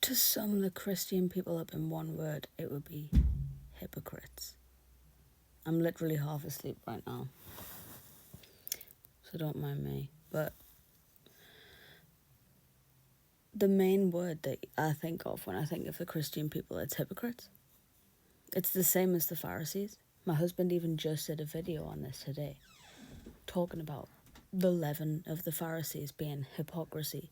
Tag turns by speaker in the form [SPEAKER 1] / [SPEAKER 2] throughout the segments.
[SPEAKER 1] To sum the Christian people up in one word, it would be hypocrites. I'm literally half asleep right now, so don't mind me. But the main word that I think of when I think of the Christian people, it's hypocrites. It's the same as the Pharisees. My husband even just did a video on this today, talking about the leaven of the Pharisees being hypocrisy,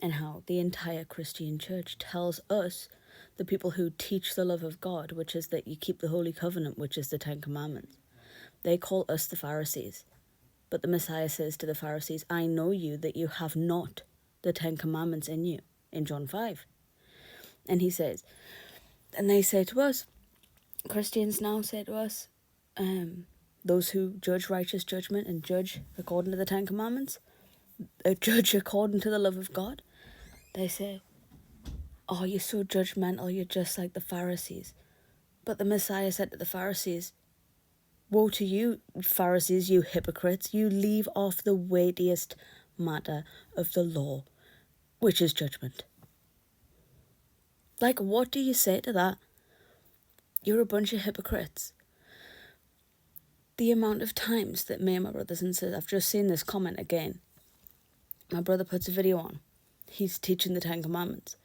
[SPEAKER 1] and how the entire Christian church tells us, the people who teach the love of God, which is that you keep the Holy Covenant, which is the Ten Commandments, they call us the Pharisees. But the Messiah says to the Pharisees, I know you, that you have not the Ten Commandments in you, in John 5. And he says, and they say to us, Christians now say to us, those who judge righteous judgment and judge according to the Ten Commandments, judge according to the love of God, they say, oh, you're so judgmental, you're just like the Pharisees. But the Messiah said to the Pharisees, woe to you, Pharisees, you hypocrites, you leave off the weightiest matter of the law, which is judgment. Like, what do you say to that? You're a bunch of hypocrites. The amount of times that me and my brothers and sisters, I've just seen this comment again. My brother puts a video on. He's teaching the Ten Commandments.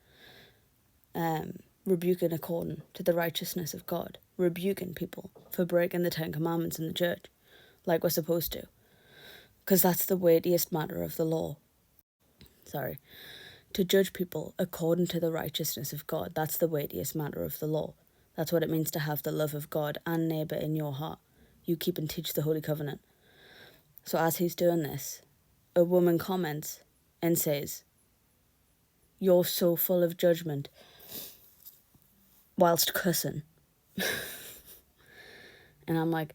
[SPEAKER 1] Rebuking according to the righteousness of God. Rebuking people for breaking the Ten Commandments in the church, like we're supposed to. Because that's the weightiest matter of the law. To judge people according to the righteousness of God, that's the weightiest matter of the law. That's what it means to have the love of God and neighbour in your heart. You keep and teach the Holy Covenant. So as he's doing this, a woman comments and says, you're so full of judgment, whilst cussing. And I'm like,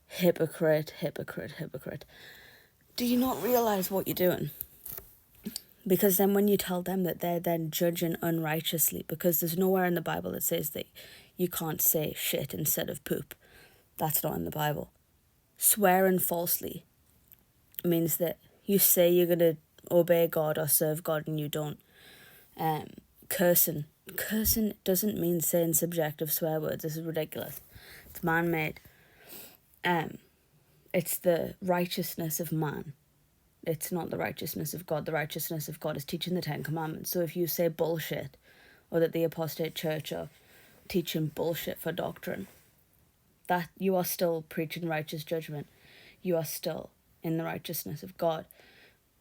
[SPEAKER 1] hypocrite, hypocrite, hypocrite. Do you not realise what you're doing? Because then when you tell them that they're then judging unrighteously, because there's nowhere in the Bible that says that you can't say shit instead of poop. That's not in the Bible. Swearing falsely means that you say you're going to obey God or serve God and you don't. Cursing doesn't mean saying subjective swear words. This is ridiculous. It's man-made. It's the righteousness of man. It's not the righteousness of God. The righteousness of God is teaching the Ten Commandments. So if you say bullshit, or that the apostate church are teaching bullshit for doctrine, that you are still preaching righteous judgment. You are still in the righteousness of God.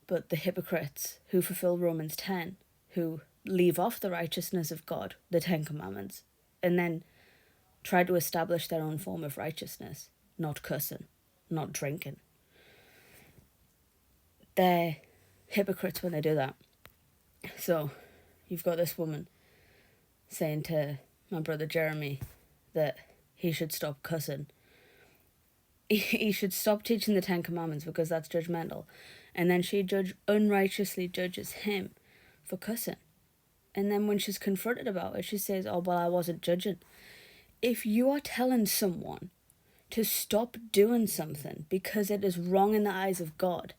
[SPEAKER 1] But the hypocrites who fulfill Romans 10, who leave off the righteousness of God, the Ten Commandments, and then try to establish their own form of righteousness, not cussing, not drinking. They're hypocrites when they do that. So you've got this woman saying to my brother Jeremy that he should stop cussing. He should stop teaching the Ten Commandments because that's judgmental. And then she unrighteously judges him for cussing. And then when she's confronted about it, she says, oh, well, I wasn't judging. If you are telling someone to stop doing something because it is wrong in the eyes of God,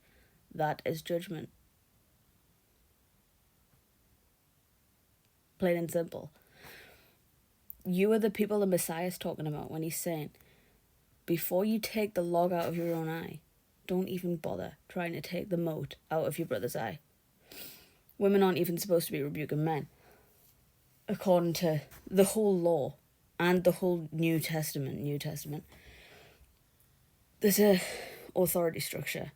[SPEAKER 1] that is judgment. Plain and simple. You are the people the Messiah is talking about when he's saying, before you take the log out of your own eye, don't even bother trying to take the mote out of your brother's eye. Women aren't even supposed to be rebuking men, according to the whole law and the whole New Testament. There's a authority structure.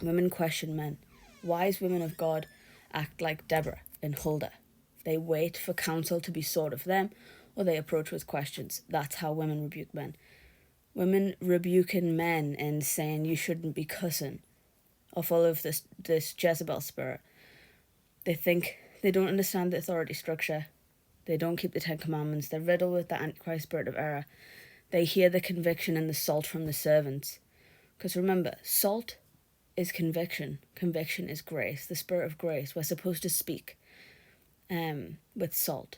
[SPEAKER 1] Women question men. Wise women of God act like Deborah and Huldah. They wait for counsel to be sought of them, or they approach with questions. That's how women rebuke men. Women rebuking men and saying you shouldn't be cussing, or full of this Jezebel spirit. They don't understand the authority structure. They don't keep the Ten Commandments. They're riddled with the Antichrist spirit of error. They hear the conviction and the salt from the servants. Because remember, salt is conviction. Conviction is grace, the spirit of grace. We're supposed to speak with salt.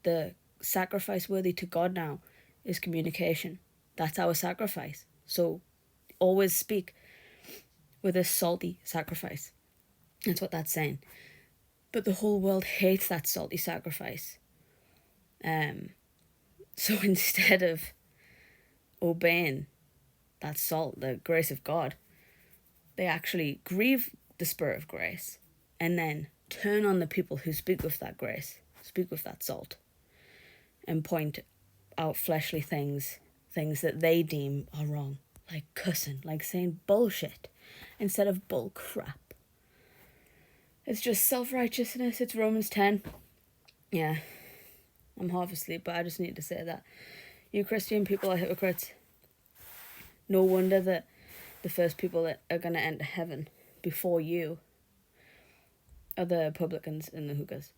[SPEAKER 1] The sacrifice worthy to God now is communication. That's our sacrifice. So always speak with a salty sacrifice. That's what that's saying. But the whole world hates that salty sacrifice. So instead of obeying that salt, the grace of God, they actually grieve the Spirit of grace and then turn on the people who speak with that grace, speak with that salt, and point out fleshly things that they deem are wrong, like cussing, like saying bullshit instead of bull crap. It's just self-righteousness. It's Romans 10. Yeah, I'm half asleep, but I just need to say that. You Christian people are hypocrites. No wonder that the first people that are going to enter heaven before you are the publicans and the hookers.